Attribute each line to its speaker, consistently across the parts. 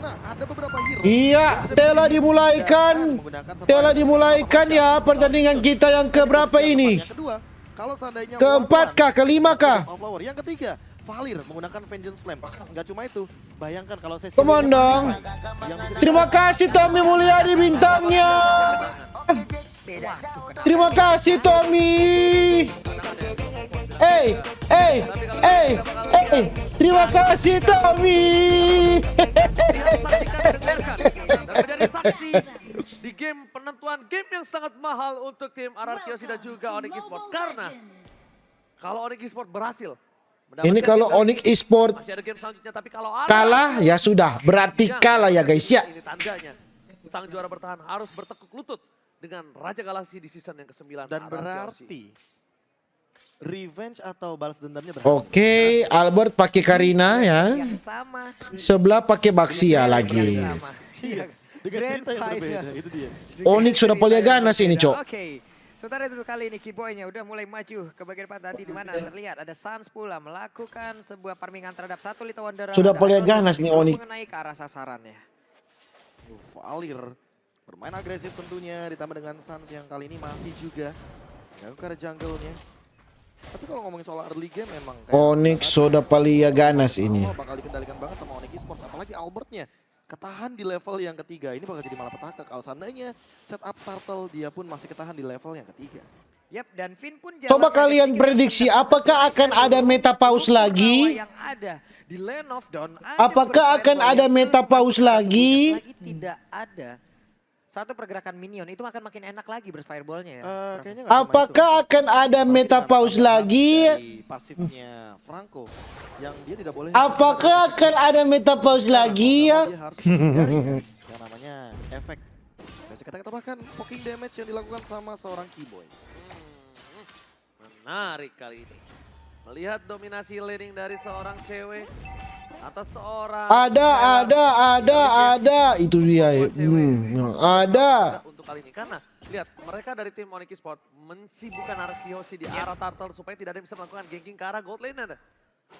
Speaker 1: karena ada beberapa hero.
Speaker 2: Iya, telah dimulaikan ya pertandingan kita yang keberapa ini?
Speaker 1: Yang kedua, kalau seandainya
Speaker 2: Keempat kah, kelima kah?
Speaker 1: yang ketiga, Valir menggunakan Vengeance Flame. Enggak cuma itu, bayangkan kalau saya
Speaker 2: Come on dong. Terima kasih Tommy Mulyadi bintangnya. Terima kasih Tommy. Terima kasih Tommy.
Speaker 3: Menjadi saksi di game penentuan game yang sangat mahal untuk tim RRQ dan juga Onyx Esports. Karena kalau Onyx Esports berhasil
Speaker 2: Ini kalau Onyx Esports
Speaker 3: masih ada game selanjutnya, tapi kalau ada
Speaker 2: kalah ya sudah, berarti kalah ya guys ya.
Speaker 3: Ini tandanya sang juara bertahan harus bertekuk lutut dengan Raja Galaksi di season yang ke-9.
Speaker 1: Dan berarti revenge atau balas dendamnya berhasil.
Speaker 2: Oke, Albert pakai Karina ya.
Speaker 4: Yang sama.
Speaker 2: Sebelah pakai Baxia lagi.
Speaker 4: Iya.
Speaker 1: Dengan
Speaker 4: Grand
Speaker 1: cerita yang berbeda,
Speaker 4: final.
Speaker 1: itu dia.
Speaker 2: Onyx sudah Polyaganas ini, Cok.
Speaker 4: Oke. Sementara itu kali ini Kiboy-nya udah mulai maju ke bagian depan tadi, di mana terlihat ada Sans pula melakukan sebuah farmingan terhadap satu Little Wanderer.
Speaker 2: Sudah
Speaker 4: Dan
Speaker 2: Polyaganas nih Onyx.
Speaker 4: mengenai ke arah sasarannya.
Speaker 1: Valir bermain agresif tentunya, ditambah dengan Sans yang kali ini masih juga ganggu ke arah jungle-nya. Tapi kalau ngomongin soal early game memang
Speaker 2: Onyx sudah Polyaganas ini.
Speaker 1: bakal dikendalikan banget sama Onyx Esports, apalagi Albertnya ketahan di level yang ketiga. Ini bakal jadi malapetaka kalau seandainya setup Turtle dia pun masih ketahan di level yang ketiga.
Speaker 4: Yap, dan Vin pun
Speaker 2: Coba kalian prediksi apakah akan ada meta pause lagi?
Speaker 4: Yang ada di Land of Dawn.
Speaker 2: Apakah akan ada meta pause lagi?
Speaker 4: Tidak ada. Satu pergerakan minion itu akan makin enak lagi fireball-nya ya.
Speaker 1: Kayaknya nggak cuma
Speaker 2: Apakah
Speaker 1: itu.
Speaker 2: akan ada meta pause lagi?
Speaker 1: Dari pasifnya Franco yang dia tidak boleh.
Speaker 2: Apakah akan ada meta pause lagi ya?
Speaker 1: Dia harus menghindari yang namanya efek. Biasa kita katakan poking damage yang dilakukan sama seorang Kiboy.
Speaker 3: menarik kali ini. Melihat dominasi laning dari seorang cewek atas seorang
Speaker 2: Ada. Itu dia. Ada.
Speaker 3: untuk kali ini karena lihat mereka dari tim Onyx Esports mensibukkan Arkeosi di arah Turtle supaya tidak ada yang bisa melakukan ganking ke arah gold lane.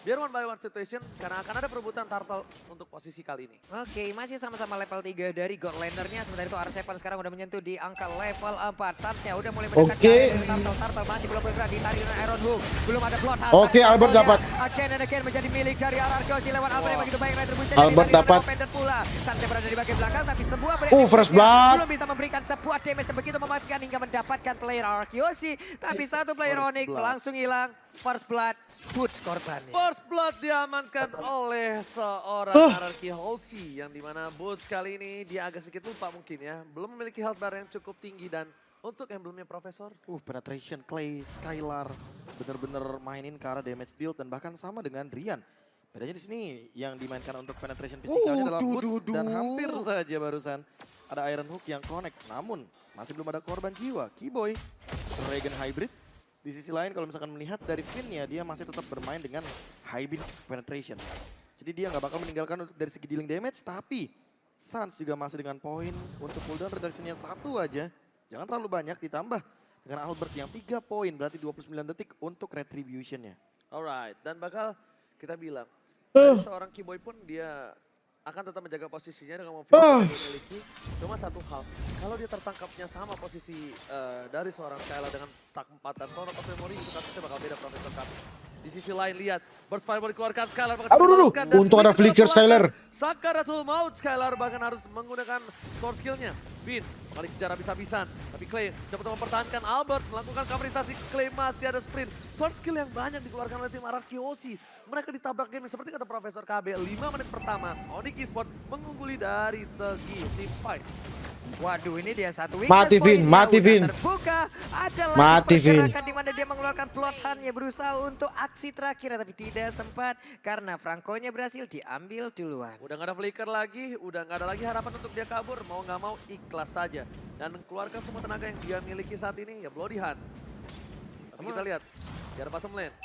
Speaker 3: Biar one by one situation karena akan ada perebutan Turtle untuk posisi kali ini.
Speaker 4: Oke, masih sama-sama level 3 dari God Laner-nya. Sementara itu R7 sekarang udah menyentuh di angka level 4. Sans-nya udah mulai mendekat
Speaker 2: Oke.
Speaker 4: ke Turtle. Turtle masih belum bergerak, ditarik dengan Iron Hook. Belum ada plot.
Speaker 2: Oke, Albert dapat.
Speaker 4: Again and again menjadi milik dari RRQ lewat Albert yang begitu baik. Retribution
Speaker 2: Albert dapat.
Speaker 4: pula. Sans-nya berada di bagian belakang tapi sebuah
Speaker 2: First blood.
Speaker 4: belum bisa memberikan sebuah damage yang begitu mematikan hingga mendapatkan player RRQ. Tapi satu player
Speaker 1: First
Speaker 4: Onyx
Speaker 1: blood.
Speaker 4: langsung hilang. First blood, good korbannya.
Speaker 3: First blood diamankan oleh seorang RRQ Halsey yang dimana Boots kali ini dia agak sedikit lupa mungkin ya. Belum memiliki health bar yang cukup tinggi dan untuk emblemnya Profesor.
Speaker 1: Penetration Clay, Skylar bener-bener mainin ke arah damage deal dan bahkan sama dengan Rian. Bedanya di sini yang dimainkan untuk penetration fisikalnya adalah Boots dan hampir saja barusan ada Iron Hook yang connect. Namun masih belum ada korban jiwa. Kiboy, Dragon Hybrid. Di sisi lain kalau misalkan melihat dari Finn-nya dia masih tetap bermain dengan Hybrid penetration. Jadi dia nggak bakal meninggalkan untuk dari segi dealing damage, tapi Sans juga masih dengan poin untuk cooldown reduction-nya 1 aja. Jangan terlalu banyak ditambah dengan Albert yang 3 poin berarti 29 detik untuk retribution-nya.
Speaker 3: Alright, dan bakal kita bilang dari seorang Kiboy pun dia akan tetap menjaga posisinya dengan mobil yang dia miliki. Cuma satu hal, kalau dia tertangkapnya sama posisi dari seorang Skylar dengan stack 4 dan Throne of Memory itu kasusnya bakal beda Profesor kami. Di sisi lain lihat, burst fireball dikeluarkan Skylar.
Speaker 2: Aduh, untung ada flicker Skylar.
Speaker 3: Sakaratul Maut Skylar bahkan harus menggunakan sword skillnya. Finn kembali kejar habis-habisan. Tapi Clay coba mempertahankan Albert melakukan coverisasi. Clay masih ada sprint. Sword skill yang banyak dikeluarkan oleh tim RRQ. Mereka ditabrak game seperti kata Profesor KB. 5 menit pertama Onyx Esports mengungguli dari segi team fight.
Speaker 4: Waduh, ini dia satu
Speaker 2: Mati, Vin, mati, Vin.
Speaker 4: Terbuka adalah
Speaker 2: Mati, Vin.
Speaker 4: pergerakan di mana dia mengeluarkan plotannya berusaha untuk aksi terakhir tapi tidak sempat karena Franco-nya berhasil diambil duluan.
Speaker 3: Udah gak ada flicker lagi, udah gak ada lagi harapan untuk dia kabur. Mau gak mau ikhlas saja. Dan keluarkan semua tenaga yang dia miliki saat ini ya Bloody Hand. Tapi kita lihat, di arah bottom lane.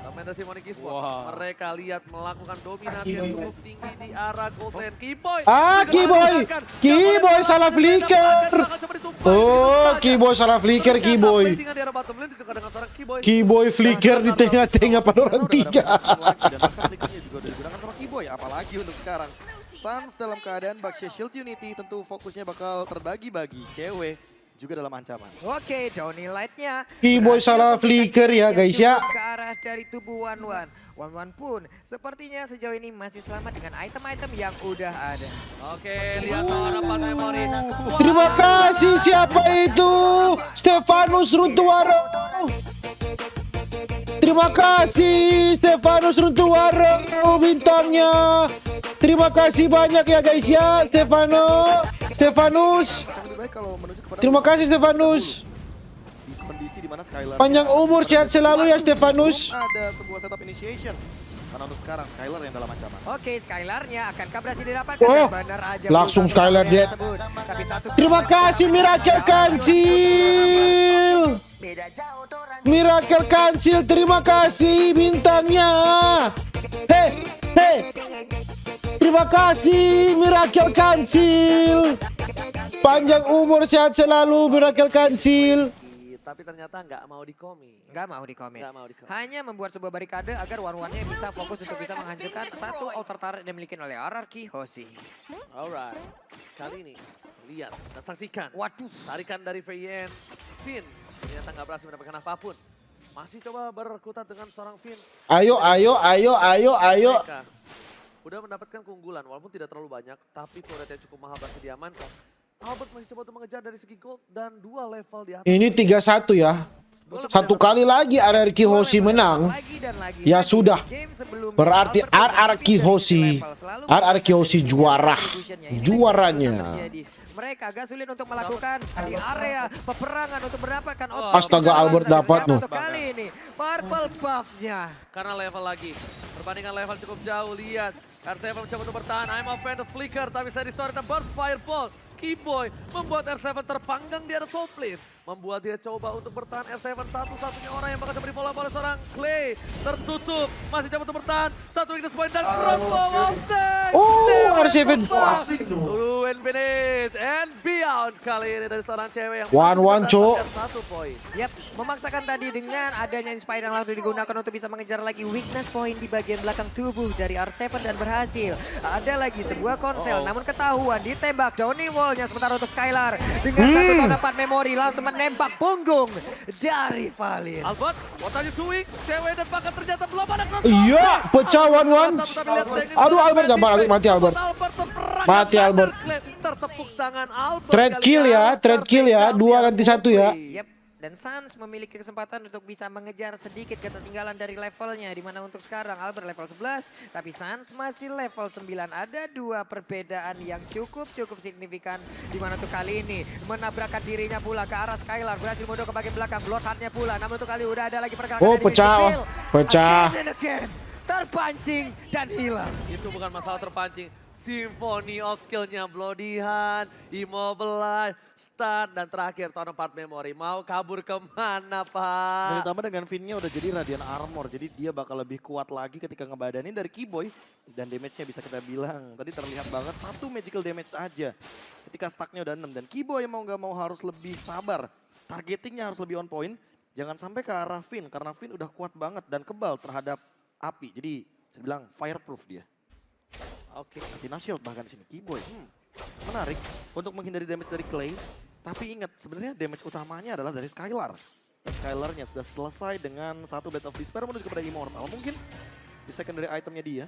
Speaker 3: Pemain dari tim Onyx Esports, mereka lihat melakukan dominasi yang cukup tinggi di arah gold lane. Kiboy!
Speaker 2: Kiboy salah flicker! Oh, Kiboy salah flicker, Kiboy. Kiboy flicker di tengah-tengah pada orang 3.
Speaker 1: Dan bahkan flickernya juga udah digunakan sama Kiboy, apalagi untuk sekarang. Suns dalam keadaan Baxia Shield Unity tentu fokusnya bakal terbagi-bagi. Cewek juga dalam ancaman.
Speaker 4: Oke, Downy Light-nya.
Speaker 2: Kiboy salah flicker ya guys ya.
Speaker 4: Ke arah dari tubuh One One pun sepertinya sejauh ini masih selamat dengan item-item yang udah ada.
Speaker 3: Oke, lihat orang 4 memori.
Speaker 2: Terima kasih siapa itu? Stefanus Runtuwaro. Terima kasih Stefanus Runtuwaro bintangnya. Terima kasih banyak ya guys ya Stefanus.
Speaker 1: Lebih baik kalau menuju kepada
Speaker 2: Terima kasih Stefanus.
Speaker 1: di kondisi di mana Skylar
Speaker 2: Panjang umur sehat selalu ya Stefanus.
Speaker 1: ada sebuah setup initiation. Karena untuk sekarang Skylar yang dalam ancaman.
Speaker 4: Oke, Skylar-nya akankah berhasil didapatkan?
Speaker 2: Oh,
Speaker 4: Dan benar aja
Speaker 2: langsung
Speaker 4: berusaha
Speaker 2: Skylar
Speaker 4: untuk
Speaker 2: dead.
Speaker 4: tersebut. Tapi satu
Speaker 2: Terima kasih Miracle Kancil. Miracle Kancil, terima kasih bintangnya. Hei. Terima kasih Miracle Kancil. Panjang umur sehat selalu Miracle Kancil.
Speaker 3: Tapi ternyata nggak mau dikomi.
Speaker 4: nggak mau dikomen.
Speaker 3: Nggak mau dikomen.
Speaker 4: Hanya membuat sebuah barikade agar one-one-nya bisa fokus untuk bisa menghancurkan satu outer turret yang dimiliki oleh RRQ Hoshi.
Speaker 3: Alright, kali ini lihat dan saksikan.
Speaker 4: Waduh.
Speaker 3: Tarikan dari VN, Finn ternyata nggak berhasil mendapatkan apapun. Masih coba berkutat dengan seorang Finn.
Speaker 2: Ayo.
Speaker 3: Mereka udah mendapatkan keunggulan walaupun tidak terlalu banyak, tapi turret yang cukup mahal berhasil diamankan. Albert masih coba untuk mengejar dari segi gold dan 2 level di atas.
Speaker 2: Ini 3-1 ya. Satu kali lagi RRQ Hoshi menang. Ya sudah. Berarti RRQ Hoshi juara. Juaranya.
Speaker 4: Mereka agak sulit untuk melakukan di area peperangan untuk mendapatkan
Speaker 2: Astaga, Albert dapat tuh.
Speaker 4: Untuk kali ini purple buff-nya.
Speaker 3: Karena level lagi. Perbandingan level cukup jauh, lihat. R7 mencoba untuk bertahan, I'm a fan of flicker, tapi saya ditorret dan burst fireball. Kiboy membuat R7 terpanggang di atas top lane. Membuat dia coba untuk bertahan. R7 satu-satunya orang yang bakal diberi bola oleh seorang Clay. Tertutup, masih coba untuk bertahan. Satu weakness point dan crumble of tank.
Speaker 2: Oh, R7.
Speaker 3: Ruin Beneath and Beyond kali ini dari seorang cewek yang
Speaker 2: 1-1, Cuk.
Speaker 3: 1 poin.
Speaker 4: Yap, memaksakan tadi dengan adanya Inspire yang langsung digunakan untuk bisa mengejar lagi weakness point di bagian belakang tubuh dari R7 dan berhasil. Ada lagi sebuah konsel, namun ketahuan ditembak Downy wall-nya sementara untuk Skylar. Dengan satu tahun 4 memori langsung menembak punggung dari Valin.
Speaker 3: Albert, what are you doing? Cewek dan pakat ternyata belum ada cross.
Speaker 2: Iya, pecah 1-1. Aduh, Albert gambar mati Albert. Mati Albert.
Speaker 3: Tertepuk tangan Albert.
Speaker 2: Trade kill ya, 2 ganti 1 ya.
Speaker 4: Yap, dan Suns memiliki kesempatan untuk bisa mengejar sedikit ketertinggalan dari levelnya. Dimana untuk sekarang Albert level 11, tapi Suns masih level 9. Ada 2 perbedaan yang cukup signifikan. Dimana untuk kali ini menabrakkan dirinya pula ke arah Skylar. Berhasil mundur ke bagian belakang, Bloodheart-nya pula. Namun untuk kali udah ada lagi pergerakan
Speaker 2: Oh,
Speaker 4: dari
Speaker 2: pecah.
Speaker 4: Will.
Speaker 2: Pecah.
Speaker 4: Again and again. Terpancing dan hilang.
Speaker 3: Itu bukan masalah terpancing. Symphony of skill-nya Bloody Hand, Immobilize, Stun, dan terakhir Tahun 4 Memory. Mau kabur kemana,
Speaker 1: Dan
Speaker 3: Pak?
Speaker 1: ditambah dengan Finn-nya udah jadi Radiant Armor. Jadi dia bakal lebih kuat lagi ketika ngebadanin dari Kiboy. Dan damage-nya bisa kita bilang. Tadi terlihat banget 1 magical damage aja. Ketika stack-nya udah 6. Dan Kiboy mau nggak mau harus lebih sabar. Targetingnya harus lebih on point. Jangan sampai ke arah Finn. Karena Finn udah kuat banget dan kebal terhadap api. Jadi saya bilang fireproof dia.
Speaker 3: Oke.
Speaker 1: Athena Shield bahkan di sini Kiboy. Menarik untuk menghindari damage dari Clay. Tapi ingat sebenarnya damage utamanya adalah dari Skylar. Dan Skylarnya sudah selesai dengan 1 Blade of Despair menuju kepada Immortal. Mungkin di secondary itemnya dia.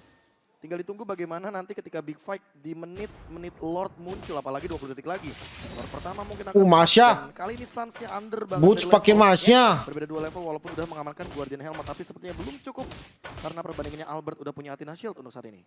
Speaker 1: Tinggal ditunggu bagaimana nanti ketika big fight di menit Lord muncul. Apalagi 20 detik lagi. Lord pertama mungkin akan...
Speaker 2: Masya.
Speaker 1: Dan kali ini Suns-nya under banget.
Speaker 2: Boots
Speaker 1: dari
Speaker 2: pakai
Speaker 1: level.
Speaker 2: Masya.
Speaker 1: Berbeda 2 level walaupun udah mengamankan Guardian Helmet. Tapi sepertinya belum cukup. Karena perbandingannya Albert udah punya Athena Shield untuk saat ini.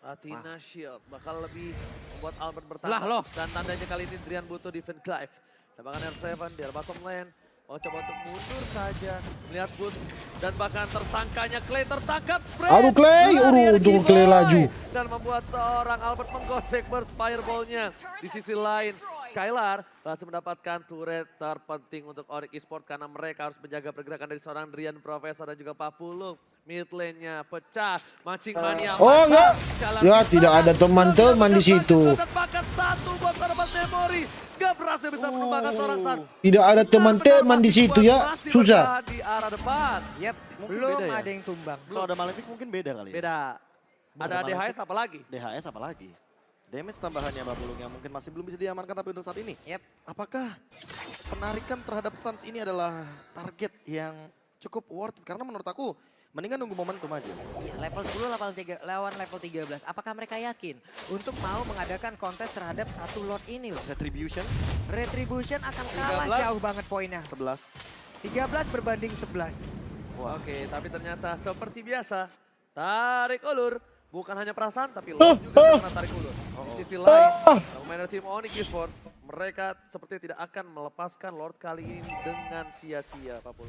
Speaker 3: Athena Shield bakal lebih buat Albert bertahan.
Speaker 4: Lah loh.
Speaker 3: Dan tandanya kali ini Drian butuh defense Clive. Tembakan R7 di bottom lane. Mau coba untuk mundur saja. Melihat boost. Dan bahkan tersangkanya Clay tertangkap.
Speaker 2: Aduh, Clay. Untung Clay laju.
Speaker 3: Dan membuat seorang Albert menggocek burst fireball-nya. Di sisi lain, Skylar berhasil mendapatkan turret terpenting untuk Onyx Esports. Karena mereka harus menjaga pergerakan dari seorang Drian Professor dan juga Papulung. Mid lane-nya pecah, mancing mania.
Speaker 2: Oh enggak, ya tidak ada teman-teman di situ.
Speaker 3: Bahkan 1 buat Tahun 4 Memory, gak berhasil bisa menumbangkan seorang Sun.
Speaker 2: Tidak ada teman-teman di situ ya, susah.
Speaker 3: Di arah depan.
Speaker 4: Yap,
Speaker 1: Mungkin
Speaker 4: belum
Speaker 1: beda ya?
Speaker 4: ada yang tumbang.
Speaker 1: Kalau ada Malefic mungkin beda kali ya.
Speaker 3: Beda. Ada
Speaker 1: Ada
Speaker 3: DHS apa lagi?
Speaker 1: DHS apalagi. damage tambahannya Babulung yang mungkin masih belum bisa diamankan tapi untuk saat ini.
Speaker 4: Yep.
Speaker 1: Apakah penarikan terhadap Suns ini adalah target yang cukup worth it? Karena menurut aku mendingan nunggu momentum aja.
Speaker 4: Iya, level 10 lawan level 13. Apakah mereka yakin untuk mau mengadakan kontes terhadap satu Lord ini loh?
Speaker 1: Retribution
Speaker 4: Retribution akan kalah
Speaker 3: 13.
Speaker 4: jauh banget poinnya.
Speaker 1: 11.
Speaker 4: 13 berbanding 11.
Speaker 3: Oke, tapi ternyata seperti biasa, tarik ulur. Bukan hanya perasaan, tapi Lord juga kena tarik ulur. Di sisi lain, pemain tim Onyx Esports, mereka seperti tidak akan melepaskan Lord kali ini dengan sia-sia apapun.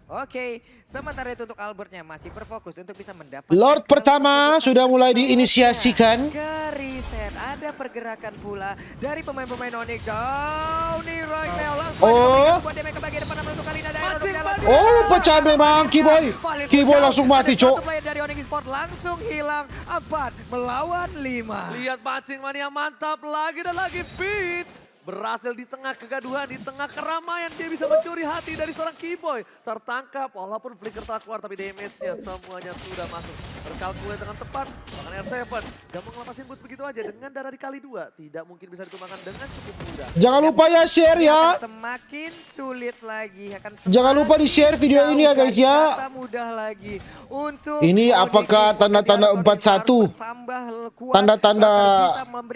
Speaker 4: Oke, sementara itu untuk Albertnya masih berfokus untuk bisa mendapatkan
Speaker 2: Lord pertama sudah mulai diinisiasikan.
Speaker 4: ke reset. Ada pergerakan pula dari pemain-pemain Onyx. Downy right now langsung buat damage ke bagian depan namun untuk kali ini ada Aero untuk dalam.
Speaker 2: Oh, pecah memang Kiboy. Kiboy langsung mati, Cok.
Speaker 4: Satu player dari Onyx Esports langsung hilang. 4 melawan 5.
Speaker 3: Lihat pancing mania mantap lagi dan lagi beat. Berhasil di tengah kegaduhan, di tengah keramaian dia bisa mencuri hati dari seorang Kiboy. Tertangkap walaupun flicker tak keluar tapi damage-nya semuanya sudah masuk. Terkalkulasi dengan tepat, bahkan R7 gak mau ngelepasin boots begitu aja dengan darah dikali 2. Tidak mungkin bisa ditumbangkan dengan cukup mudah.
Speaker 2: Jangan lupa ya share ya.
Speaker 4: Semakin sulit lagi.
Speaker 2: Jangan lupa di share video ini ya guys ya.
Speaker 4: Mudah lagi untuk
Speaker 2: Ini apakah tanda-tanda 41?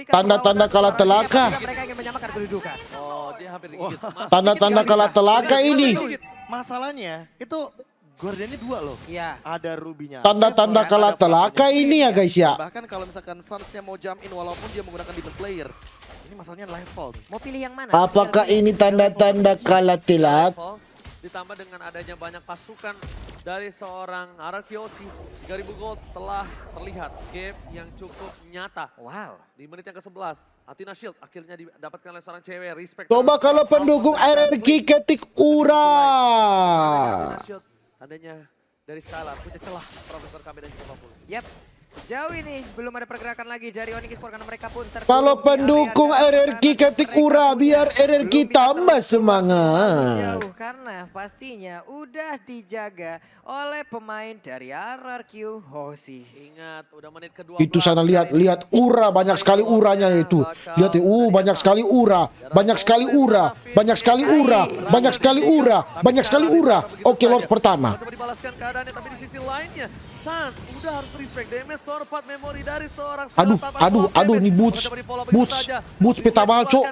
Speaker 2: Tanda-tanda kalah telaka.
Speaker 4: Mereka ingin menyamakan kedudukan.
Speaker 3: Oh, dia hampir digigit.
Speaker 2: Tanda-tanda kalah telaka ini.
Speaker 1: Masalahnya itu Guardiannya 2 loh.
Speaker 4: Iya.
Speaker 1: Ada Rubinya.
Speaker 2: Tanda-tanda
Speaker 1: Seven,
Speaker 2: kalah
Speaker 1: ada
Speaker 2: telaka
Speaker 1: Flash-nya
Speaker 2: ini ya guys ya.
Speaker 1: Bahkan kalau misalkan Suns-nya mau jump in walaupun dia menggunakan Demon Slayer. Ini masalahnya level nih.
Speaker 4: Mau pilih yang mana?
Speaker 2: Apakah ini tanda-tanda kalah telak?
Speaker 3: Level, ditambah dengan adanya banyak pasukan dari seorang Arakiosi, 3000 gold telah terlihat gap yang cukup nyata.
Speaker 4: Wow.
Speaker 3: Di menit yang ke-11, Athena Shield akhirnya didapatkan oleh seorang cewek. Respect.
Speaker 2: Coba kalau pendukung RRQ ketik ura.
Speaker 3: Athena Shield tandanya dari Skylar punya celah Profesor kami dan juga Papul.
Speaker 4: Yap. Jauh ini belum ada pergerakan lagi dari Onyx Esports karena mereka pun terkurung
Speaker 2: Kalau
Speaker 4: di
Speaker 2: pendukung
Speaker 4: area
Speaker 2: RRQ
Speaker 4: dalam
Speaker 2: ketik
Speaker 4: mereka
Speaker 2: ura
Speaker 4: pun
Speaker 2: biar
Speaker 4: belum
Speaker 2: RRQ
Speaker 4: bisa
Speaker 2: tambah
Speaker 4: terus
Speaker 2: semangat.
Speaker 4: jauh karena pastinya udah dijaga oleh pemain dari RRQ Hoshi.
Speaker 3: Ingat, udah menit ke-12.
Speaker 2: Itu sana lihat ura, banyak sekali uranya itu. Lihat banyak sekali ura, banyak sekali ura, banyak sekali ura, banyak sekali ura, banyak sekali ura. Oke, Lord pertama.
Speaker 3: Coba dibalaskan keadaannya, tapi di sisi lainnya Suns udah harus respect damage torpat memori dari seorang
Speaker 2: Aduh, nih Boots peta balco.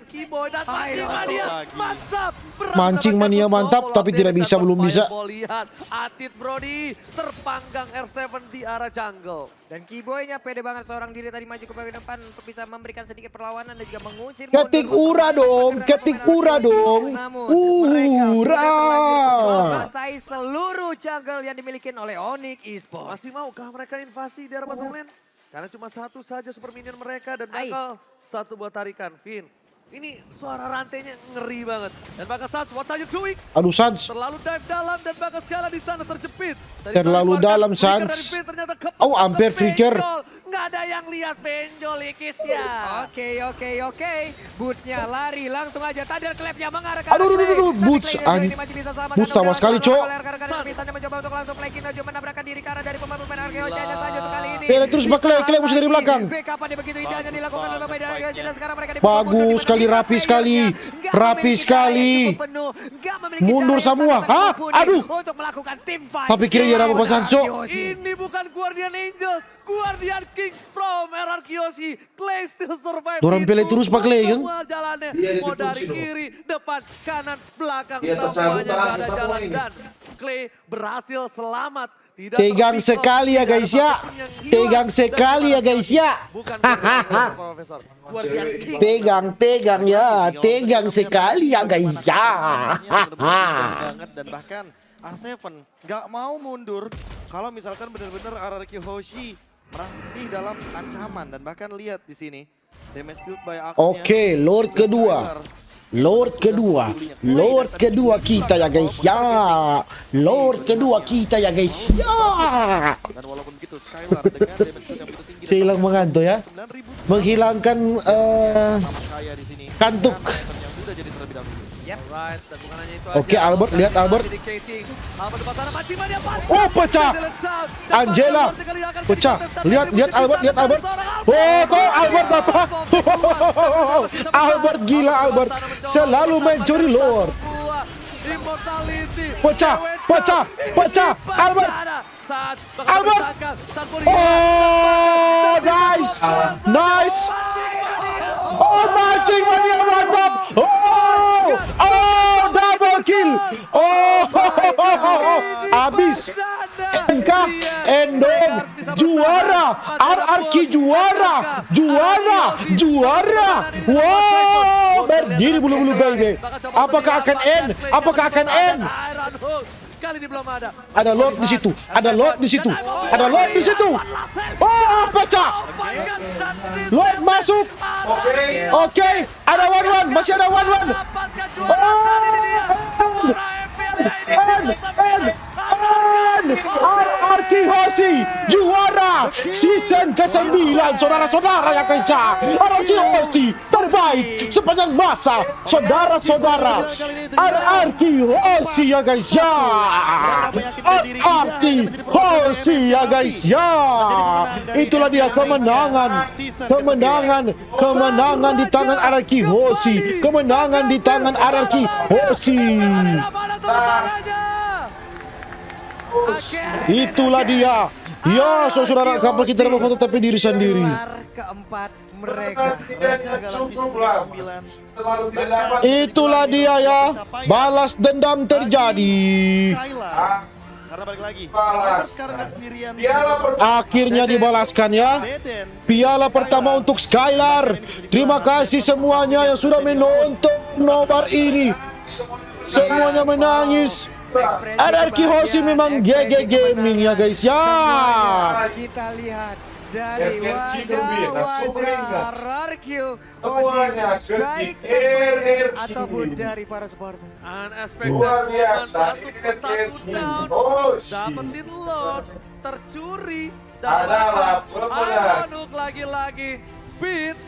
Speaker 2: Mancing mania mantap, tapi tidak bisa, belum bisa.
Speaker 3: Lihat, Atit Brody terpanggang R7 di arah jungle.
Speaker 4: Dan Kiboy-nya pede banget seorang diri tadi maju ke bagian depan untuk bisa memberikan sedikit perlawanan dan juga mengusir.
Speaker 2: Ketik ura dong, ketik ura dong.
Speaker 4: Namun mereka sudah terlanjur
Speaker 2: Ura.
Speaker 4: menguasai seluruh jungle yang dimiliki oleh Onyx Esports.
Speaker 3: Masih maukah mereka invasi di arah bottom lane? Karena cuma satu saja super minion mereka dan bakal satu buat tarikan. Vin, ini suara rantainya ngeri banget. Dan bakal Suns, what are you doing?
Speaker 2: Aduh, Suns.
Speaker 3: Terlalu dive dalam dan bakal Skala di sana terjepit.
Speaker 2: Terlalu dalam, Suns. Oh, hampir flicker.
Speaker 3: Nggak ada yang lihat penjol Ikis ya.
Speaker 4: Oke. Boots-nya lari langsung aja. Thunder Clap-nya mengarah ke
Speaker 2: Aduh, Boots. Boots tawa sekali, Cok.
Speaker 4: Bisa mencoba untuk langsung flanking Nojo menabrakkan diri ke arah dari pemain-pemain Arkeon Jaya saja untuk kali ini.
Speaker 2: Terus Clay musuh dari belakang.
Speaker 4: Backup pada begitu indahnya dilakukan oleh pemain Arkeon Jaya sekarang mereka
Speaker 2: Bagus sekali, rapi sekali. Rapi sekali. Mundur semua. Hah? Aduh.
Speaker 4: Untuk melakukan tim fight.
Speaker 2: Tapi kira dia dapat Sanso.
Speaker 3: Ini bukan Guardian Angels, Guardian Kings from Arakiosi. Clay still survive.
Speaker 2: Dorang pele terus Pak Clay kan?
Speaker 3: Semua jalannya, mau dari kiri, depan, kanan, belakang, semuanya gak ada jalan. Dan Clay berhasil selamat. Tidak
Speaker 2: Tegang
Speaker 3: terpistol,
Speaker 2: sekali ya guys ya. Tegang sekali ya guys ya.
Speaker 3: Bukan Profesor. Guardian King.
Speaker 2: Tegang ya. Tegang sekali ya guys ya.
Speaker 1: banget dan bahkan R7 nggak mau mundur kalau misalkan benar-benar RRQ Hoshi masih dalam ancaman dan bahkan lihat di sini damage dealt by Axe-nya.
Speaker 2: Oke, Lord kedua. Lord kedua kita ya guys ya. Lord kedua kita ya guys ya.
Speaker 1: Dan walaupun begitu Skylar dengan damage dealt yang begitu tinggi.
Speaker 2: Saya hilang mengantuk ya.
Speaker 1: 9.000
Speaker 2: Menghilangkan
Speaker 1: sama kaya di sini.
Speaker 2: kantuk.
Speaker 1: Yang udah jadi terlebih dahulu.
Speaker 3: Right, dan bukan hanya itu
Speaker 2: Oke,
Speaker 3: aja.
Speaker 2: Albert, lihat Albert.
Speaker 3: Albert depan sana, Majima dia pas.
Speaker 2: Oh, pecah. Angela. Pecah. Lihat Albert, lihat Albert. Oh, kok Albert apa? Albert gila Albert. Selalu mencuri Lord. Pecah, pecah, pecah. Albert. Albert. Oh, nice. Nice. Oh, mancing mania mantap. Oh, double kill. Oh, habis. NK, Endom, juara. RRQ juara. Juara. Juara. Wow, berdiri bulu-bulu baby. Apakah akan end? Apakah akan end?
Speaker 3: Kali ini belum ada.
Speaker 2: Ada Lord di situ. Ada Lord di situ. Ada Lord di situ. Oh, pecah. Lord masuk. Oke, ada 1-1. Masih ada 1-1. RRQ Hoshi juara season ke-9, saudara-saudara yang kencang. RRQ Hoshi terbaik sepanjang masa, saudara-saudara. RRQ Hoshi ya guys ya. RRQ Hoshi ya guys ya. Itulah dia kemenangan. Kemenangan di tangan RRQ Hoshi. Kemenangan di tangan RRQ Hoshi. Itulah dia. Ya, saudara, kapal kita dapat foto tapi diri sendiri.
Speaker 4: Keempat mereka.
Speaker 2: Itulah dia ya. Balas dendam terjadi.
Speaker 1: Karena balik lagi. Albert sekarang nggak sendirian.
Speaker 2: Akhirnya dibalaskan ya. Piala pertama untuk Skylar. Terima kasih semuanya yang sudah menonton nobar ini. Semuanya menangis. RRQ Hoshi memang GG Gaming ya guys ya.
Speaker 4: Kita lihat dari wajah RRQ Hoshi, baik supporter ataupun dari para supporter.
Speaker 3: Unexpected
Speaker 5: Luar
Speaker 3: moment,
Speaker 5: biasa,
Speaker 3: satu persatu down, dapetin Lord, tercuri,
Speaker 5: Adalah
Speaker 3: dan
Speaker 5: pemenang.
Speaker 3: Armanuk lagi-lagi. Finn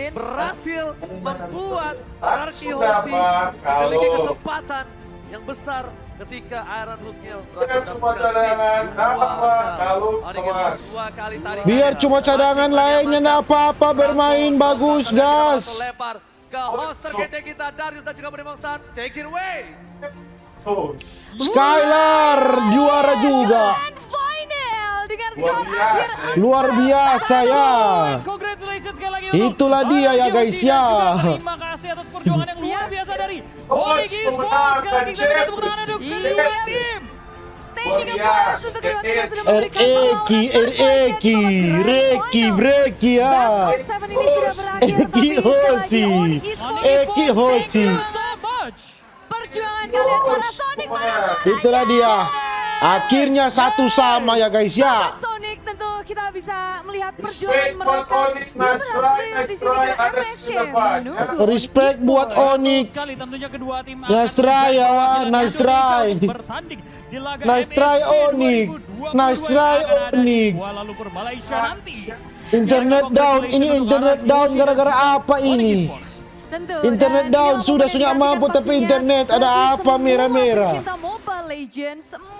Speaker 3: berhasil membuat
Speaker 5: Tak
Speaker 3: RRQ
Speaker 5: sudah,
Speaker 3: Hoshi
Speaker 5: Pak,
Speaker 3: memiliki
Speaker 5: kalau-
Speaker 3: kesempatan yang besar ketika Iron Hooknya
Speaker 5: Dengan cuma cadangan, apa kalau kemas.
Speaker 3: dua kali tarikan.
Speaker 2: Biar cuma cadangan lainnya nggak apa-apa, bermain bagus gas.
Speaker 3: Lempar ke host terkece kita Darius dan juga Brimong San. Take it away.
Speaker 5: Tuh,
Speaker 2: Skylar juara juga.
Speaker 6: Final dengan
Speaker 5: luar
Speaker 6: skor
Speaker 5: biasa.
Speaker 6: akhir
Speaker 2: Luar biasa ya.
Speaker 6: Congratulations sekali lagi
Speaker 2: Itulah dia ya guys ya.
Speaker 6: Terima kasih atas perjuangan yang luar biasa dari
Speaker 5: Bos,
Speaker 6: Onyx
Speaker 5: pemenang
Speaker 6: Esports. Sekali lagi kita
Speaker 5: dan
Speaker 6: tepuk tangan untuk
Speaker 5: champion.
Speaker 6: kedua tim. Standing
Speaker 5: Luar
Speaker 6: applause
Speaker 5: biasa.
Speaker 6: untuk kedua tim yang sudah
Speaker 2: REK,
Speaker 6: memberikan perlawanan terbaik
Speaker 2: REK,
Speaker 6: dan
Speaker 2: Reki,
Speaker 6: final.
Speaker 2: Breki ya.
Speaker 6: Best of 7 ini sudah berakhir,
Speaker 2: Eki
Speaker 6: tapi sekali lagi
Speaker 2: Hoshi.
Speaker 6: Onyx Esports,
Speaker 2: Eki Hoshi.
Speaker 6: thank you so much. Perjuangan kalian para Sonic, para Sonic.
Speaker 2: Itulah dia. Akhirnya satu sama ya guys ya.
Speaker 6: Sonic tentu kita bisa melihat perjuangan
Speaker 5: Respect buat
Speaker 6: mereka.
Speaker 5: Onyx, nice try, nice try. Ada sisi depan.
Speaker 2: Respect buat Onyx.
Speaker 6: Sekali tentunya kedua tim
Speaker 2: Nice try ya, nice try.
Speaker 6: bertanding di laga
Speaker 2: Nice try, Onyx. Nice try, Onyx.
Speaker 6: Kuala Lumpur Malaysia nanti.
Speaker 2: Internet down, ini internet down gara-gara apa ini?
Speaker 6: Tentu,
Speaker 2: Internet
Speaker 6: dan
Speaker 2: down,
Speaker 6: ini
Speaker 2: sudah
Speaker 6: memenangkan
Speaker 2: mampu tapi
Speaker 6: pastinya
Speaker 2: internet ada
Speaker 6: bagi
Speaker 2: apa
Speaker 6: semua
Speaker 2: merah-merah?
Speaker 6: pecinta Mobile Legends, semua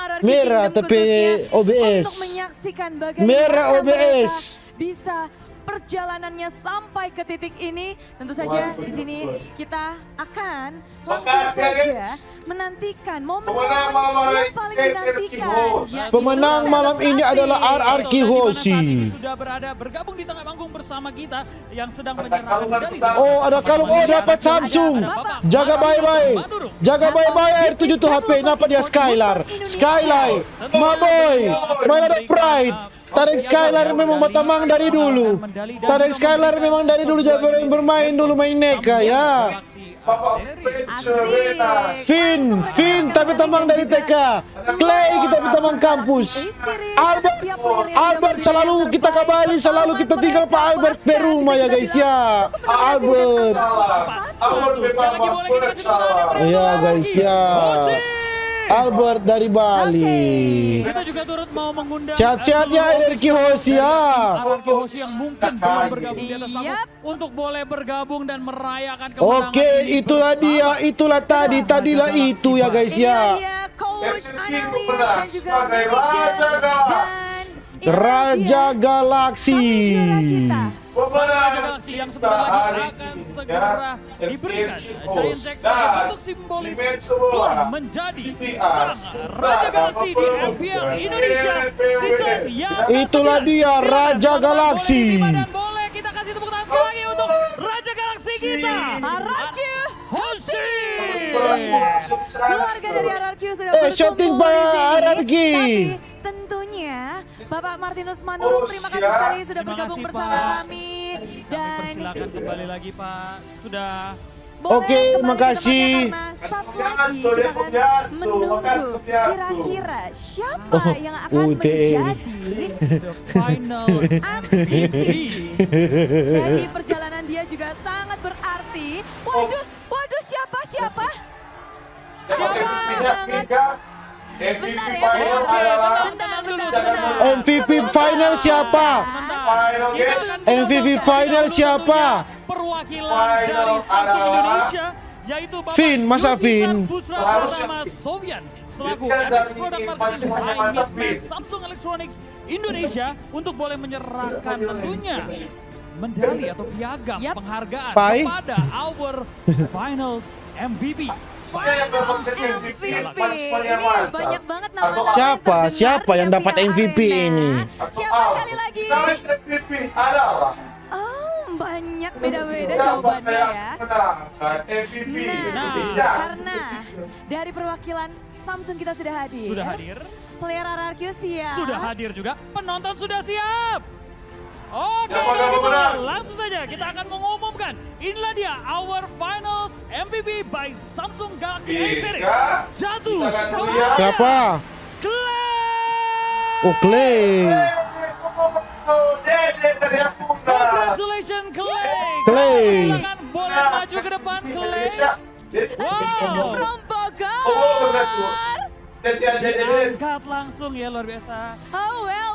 Speaker 6: RRQ
Speaker 2: Merah
Speaker 6: Kingdom
Speaker 2: tapi
Speaker 6: khususnya,
Speaker 2: OBS.
Speaker 6: untuk menyaksikan bagaimana
Speaker 2: Merah OBS.
Speaker 6: mereka bisa perjalanannya sampai ke titik ini. Tentu saja di sini kita akan langsung
Speaker 5: Makasih,
Speaker 6: saja
Speaker 5: guys.
Speaker 6: menantikan momen
Speaker 5: Pemenang malam
Speaker 6: yang
Speaker 5: ini
Speaker 6: paling
Speaker 5: RRQ
Speaker 6: dinantikan.
Speaker 5: Hoshi.
Speaker 6: yaitu
Speaker 2: Pemenang malam ini
Speaker 6: selebrasi.
Speaker 2: adalah RRQ Hoshi.
Speaker 7: Sudah berada bergabung di tengah panggung bersama kita yang sedang
Speaker 5: Ada
Speaker 7: menyerang
Speaker 5: kalungan
Speaker 7: medali.
Speaker 5: pertama.
Speaker 2: Oh, ada kalung. Oh, dapat Samsung. Jaga baik-baik. Jaga baik-baik R7 tuh HP. Kenapa dia Skylar? Skylar. Maboy. Main ada Pride. Tarik Skylar memang batamang dari dulu. Tarik Skylar memang dari dulu jadi bermain dulu main Neka ya.
Speaker 5: Bapak Pencerita.
Speaker 2: Finn tapi tamang dari TK. Clay kita tamang kampus. Albert selalu kita kembali, selalu kita tinggal Pak Albert Peruma ya guys ya. Albert.
Speaker 5: Salah. Albert memang bersalah.
Speaker 2: Ya guys ya. Albert dari Bali.
Speaker 7: Kita juga turut mau mengundang
Speaker 2: Sehat-sehat ya Energi Hoshi ya.
Speaker 7: Ararki Hoshi yang mungkin belum bergabung di atas panggung
Speaker 6: Yap.
Speaker 7: untuk boleh bergabung dan merayakan kemenangan.
Speaker 2: Oke,
Speaker 7: ini
Speaker 2: itulah
Speaker 7: bersama.
Speaker 2: dia, itulah tadilah itu ya guys
Speaker 6: Inilah
Speaker 2: ya.
Speaker 6: dia Coach
Speaker 5: Energi
Speaker 6: Analis
Speaker 5: benar
Speaker 6: dan juga
Speaker 5: sebagai
Speaker 6: manajer.
Speaker 5: Raja Galaksi.
Speaker 6: Dan inilah
Speaker 2: Raja
Speaker 6: dia
Speaker 2: Galaksi.
Speaker 6: sang juara kita.
Speaker 7: Raja Galaksi yang sebentar lagi akan segera diberikan Giant Jack untuk simbolis telah menjadi sang Raja Galaksi di MPL Indonesia season yang
Speaker 2: Itulah dia Raja Galaksi.
Speaker 7: dan boleh kita kasih tepuk tangan sekali lagi untuk Raja Galaksi kita,
Speaker 6: Ararki
Speaker 7: Hoshi.
Speaker 6: Keluarga dari Ararki sudah
Speaker 2: shooting
Speaker 6: berkumpul di
Speaker 2: Pak
Speaker 6: sini.
Speaker 2: Ararki.
Speaker 6: Tapi tentunya Bapak Martinus Manurung terima kasih sekali sudah
Speaker 7: Terima
Speaker 6: bergabung
Speaker 7: kasih,
Speaker 6: bersama
Speaker 7: Pak.
Speaker 6: kami.
Speaker 7: Kami
Speaker 6: Dan
Speaker 7: persilakan kembali lagi Pak. Sudah
Speaker 6: boleh
Speaker 2: Oke,
Speaker 6: kembali
Speaker 2: makasih.
Speaker 6: ke tempatnya karena satu lagi kita akan menunggu kira-kira siapa yang akan menjadi
Speaker 7: the final
Speaker 6: MVP. Jadi perjalanan dia juga sangat berarti. Waduh, waduh siapa? Bentar ya. Bentar.
Speaker 2: MVP final siapa? MVP final siapa?
Speaker 7: Perwakilan dari Samsung Indonesia yaitu Bapak
Speaker 2: Vin, masa
Speaker 7: Yudi
Speaker 2: Vin?
Speaker 7: Putra
Speaker 5: Seharusnya
Speaker 7: Pratama Sofian selaku
Speaker 5: Vin kan
Speaker 7: MX
Speaker 5: dari
Speaker 7: Product
Speaker 5: tim
Speaker 7: Marketing
Speaker 5: pancingnya
Speaker 7: by
Speaker 5: mantap,
Speaker 7: Midnight
Speaker 5: Vin.
Speaker 7: Samsung Electronics Indonesia untuk boleh menyerahkan tentunya medali atau piagam
Speaker 6: Yap.
Speaker 7: penghargaan
Speaker 2: Pai.
Speaker 7: kepada our finals MVP.
Speaker 6: MVP. Banyak banget nama.
Speaker 2: Siapa yang dapat MVP ini?
Speaker 6: Siapa sekali lagi?
Speaker 5: MVP adalah
Speaker 6: Oh, banyak beda-beda jawabannya ya.
Speaker 5: MVP
Speaker 6: Nah,
Speaker 5: Indonesia.
Speaker 6: karena dari perwakilan Samsung kita sudah hadir.
Speaker 7: Sudah hadir,
Speaker 6: Player RRQ siap.
Speaker 7: sudah hadir juga, penonton sudah siap. Oke,
Speaker 5: Siapa
Speaker 7: kalau gitu
Speaker 5: menang?
Speaker 7: langsung saja kita akan mengumumkan. Inilah dia our finals MVP by Samsung Galaxy A Series. Jatuh
Speaker 5: Kita akan
Speaker 7: ke
Speaker 5: lihat.
Speaker 2: Siapa?
Speaker 7: Clay.
Speaker 2: Oh, Clay.
Speaker 7: Congratulations Clay.
Speaker 2: Clay.
Speaker 7: Silakan boleh maju ke depan Clay. Wow.
Speaker 6: From Bogor.
Speaker 7: Angkat langsung ya, luar biasa.
Speaker 6: Oh, well.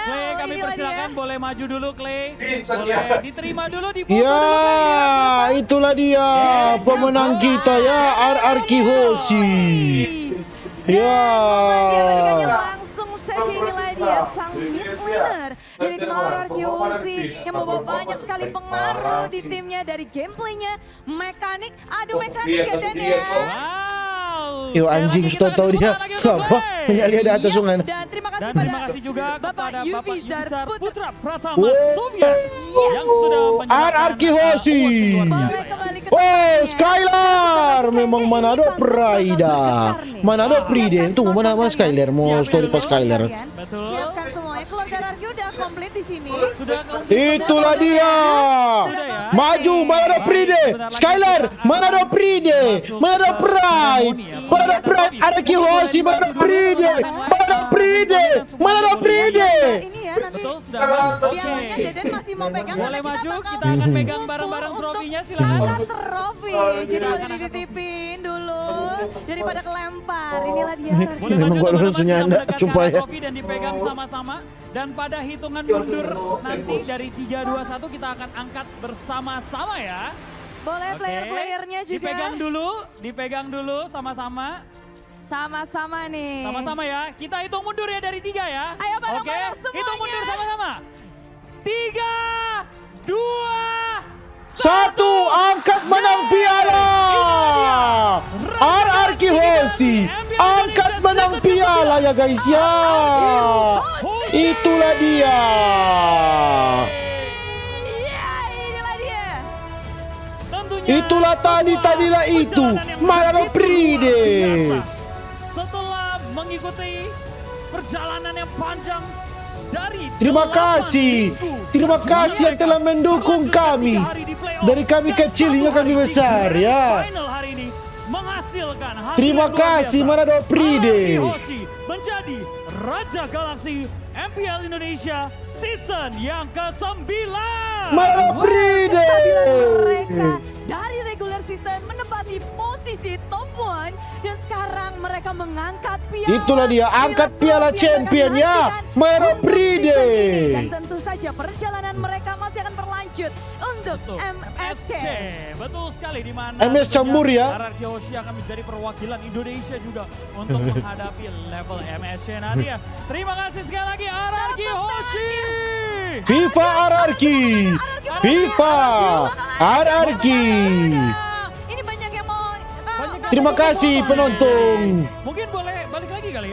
Speaker 7: Clay, kami
Speaker 6: Inilah
Speaker 7: persilakan
Speaker 6: dia.
Speaker 7: boleh maju dulu Clay.
Speaker 5: Vin,
Speaker 7: Boleh
Speaker 5: sedia.
Speaker 7: diterima dulu di foto
Speaker 2: Ya,
Speaker 7: dulu Clay.
Speaker 2: itulah dia pemenang kita ya, Ararki Hoshi. Ya.
Speaker 6: Langsung saja inilah dia sang mid winner dari tim RRQ Hoshi yang membawa banyak sekali pengaruh di timnya dari gameplaynya, mekanik, adu mekanik ya Dan ya.
Speaker 7: Wow.
Speaker 2: Yo anjing,
Speaker 7: Sekali lagi
Speaker 2: tahu
Speaker 7: kita
Speaker 2: dia
Speaker 7: tepuk tangan lagi untuk
Speaker 2: apa?
Speaker 7: Clay.
Speaker 2: Menyali di atas sungai.
Speaker 6: Dan terima kasih
Speaker 7: Dan
Speaker 6: pada
Speaker 7: terima kasih juga kepada Bapak
Speaker 6: Yuvizar
Speaker 7: Yuvizar
Speaker 6: Putra.
Speaker 7: Putra Pratama
Speaker 2: Wow.
Speaker 7: Sofian yang sudah menyerahkan
Speaker 2: Ararki Hoshi.
Speaker 7: award luar
Speaker 6: Boleh
Speaker 7: biasa.
Speaker 6: kembali ke
Speaker 2: Oh,
Speaker 6: tempatnya.
Speaker 2: Skylar, memang Manado Prida. Manado Pride. Tunggu, mana Skylar? Mau story pas Skylar.
Speaker 7: Betul.
Speaker 6: Siapkan semuanya. Keluarga RRQ udah komplit di sini.
Speaker 7: Sudah komplit.
Speaker 2: Itulah dia.
Speaker 7: Sudah ya.
Speaker 2: Maju Manado Pride. Skylar, Manado Pride. Manado Pride. Manado Pride. Ararki Hoshi, Manado Pride. Manado Pride. Manado Pride.
Speaker 6: Ini ya nanti
Speaker 7: Betul, sudah aman.
Speaker 6: pialanya
Speaker 7: Oke.
Speaker 6: Deden masih mau pegang.
Speaker 7: Boleh
Speaker 6: karena
Speaker 7: maju,
Speaker 6: bakal
Speaker 7: kita akan pegang
Speaker 6: kumpul
Speaker 7: bareng-bareng
Speaker 6: untuk
Speaker 7: trofinya, silakan.
Speaker 6: angkat trofi. Jadi boleh
Speaker 7: Silakan.
Speaker 6: dititipin dulu daripada kelempar. Inilah dia.
Speaker 7: Boleh
Speaker 2: Memang
Speaker 7: maju
Speaker 2: gua
Speaker 7: teman-teman,
Speaker 2: langsung
Speaker 7: kita
Speaker 2: nyanda,
Speaker 7: mendekatkan
Speaker 2: sumpah ya.
Speaker 7: trofi dan dipegang sama-sama. Dan pada hitungan mundur nanti dari 3, 2, 1 kita akan angkat bersama-sama ya.
Speaker 6: Boleh
Speaker 7: Oke.
Speaker 6: player-playernya juga.
Speaker 7: Dipegang dulu sama-sama.
Speaker 6: Sama-sama nih.
Speaker 7: Sama-sama ya. Kita hitung mundur ya dari 3 ya.
Speaker 6: Ayo bareng-bareng
Speaker 7: Oke,
Speaker 6: semuanya.
Speaker 7: hitung mundur sama-sama. 3, 2,
Speaker 2: Satu, angkat menang piala. Ararki Hoshi, angkat menang piala ya guys ya. Itulah dia.
Speaker 6: Iya, inilah dia.
Speaker 7: tentunya
Speaker 2: Itulah tadilah itu. Manado Pride.
Speaker 7: Setelah mengikuti perjalanan yang panjang dari
Speaker 2: Terima
Speaker 7: 8
Speaker 2: kasih.
Speaker 7: minggu,
Speaker 2: Terima kasih yang telah mendukung kami. Dari kami kecil hingga kami besar ya.
Speaker 7: Final hari ini menghasilkan hasil
Speaker 2: Terima
Speaker 7: yang luar
Speaker 2: kasih
Speaker 7: biasa.
Speaker 2: Manado Pride.
Speaker 7: Ararki Hoshi menjadi Raja Galaksi MPL Indonesia season yang ke-9.
Speaker 2: Manado Pride.
Speaker 6: Mereka dari regular season menempati posisi top 1 dan sekarang mereka mengangkat piala.
Speaker 2: Itulah dia, angkat piala championnya, Mero Pride.
Speaker 6: Dan tentu saja perjalanan mereka masih akan berlanjut untuk MSC.
Speaker 7: Betul sekali, di mana
Speaker 2: MS Cembur ya.
Speaker 7: RRQ Hoshi akan menjadi perwakilan Indonesia juga untuk menghadapi level MSC nanti ya. Terima kasih sekali lagi RRQ Hoshi.
Speaker 2: FIFA RRQ. FIFA RRQ.
Speaker 6: Ini banyak yang mau.
Speaker 2: Terima kasih penonton.
Speaker 7: Mungkin boleh balik lagi kali.